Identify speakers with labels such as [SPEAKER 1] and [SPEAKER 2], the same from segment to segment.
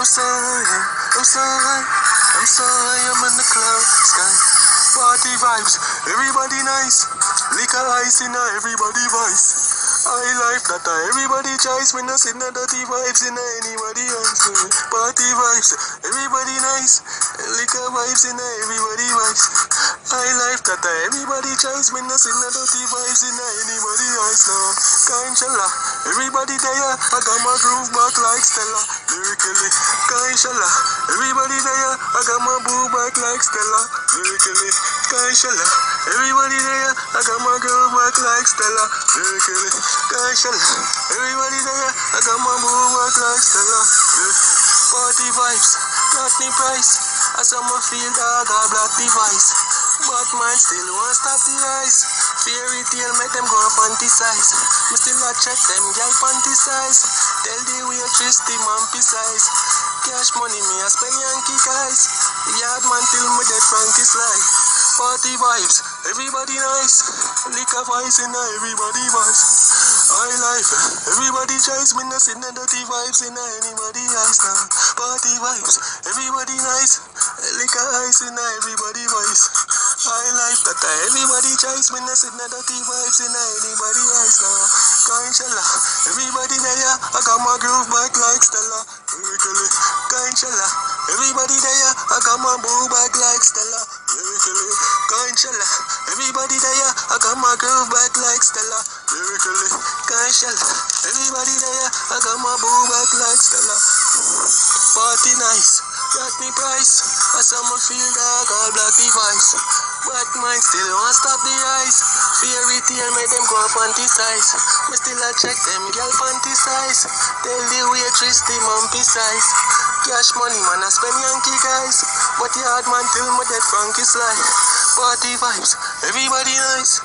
[SPEAKER 1] I'm so high, I'm so high, I'm so high, I'm in the cloud sky. Party vibes, everybody nice. Liquor ice in everybody voice. I life that everybody choice. Me no see no dirty vibes in anybody else. Party vibes, everybody nice. Liquor vibes in everybody vibes. I life that everybody choice. Me no see no dirty vibes in anybody else. No, Kainshalla, everybody there. I got my groove back like Stella. Lyrically, Kainshalla, everybody there. I got my groove back like Stella. Lyrically, Kainshalla, everybody there. I got my groove back like Stella. Lyrically, Kainshalla, everybody there. I got my groove back like Stella. Party vibes, not the price. As I'm a field dog, I block the vice. But man still won't stop the rise. Fairy tale make them go fantasize. Me still a check them girl fantasize. Tell the waitress the man precise. Cash money me a spend Yankee guys. Yard man till me dead Frankie slide. Party vibes, everybody nice. Liquor vibes in everybody vibes. I life, everybody choice. Me no see no dirty vibes in anybody eyes now. Party vibes, everybody nice. Liquor ice in everybody voice. I life that everybody choice. Me no see no dirty vibes in anybody eyes now. Kainshalla, everybody there. I got my groove back like Stella. Lyrically, Kainshalla, everybody there. I got my groove back like Stella. Lyrically, Kainshalla, everybody there. I got my groove back like Stella. Lyrically, Kainshalla, everybody there. I got my groove back like Stella. Party nice, got me price. As I'm a field dog, all black device. But mine still won't stop the rise. Fairy tale make them go fantasize. Me still a check them girl fantasize. Tell the waitress the man precise. Cash money man I spend Yankee guys. But the hard man till me dead Frankie slide. Party vibes, everybody nice.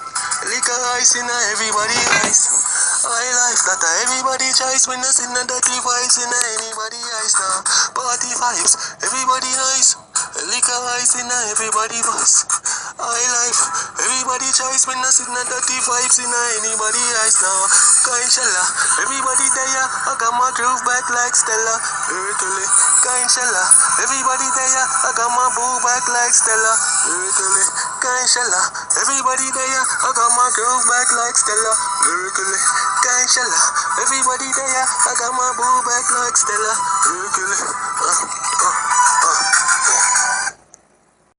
[SPEAKER 1] Liquor ice in everybody eyes. I life that everybody choice. Me no see no dirty vibes in anybody eyes now. Party vibes, everybody nice. Liquor ice in everybody voice. I life, everybody choice. Me no see no dirty vibes in anybody eyes now. Kainshalla, everybody there. I got my groove back like Stella. Lyrically, Kainshalla, everybody there. I got my boo back like Stella. Lyrically, Kainshalla, everybody there. I got my groove back like Stella. Lyrically, Kainshalla, everybody there. I got my boo back like Stella. Lyrically.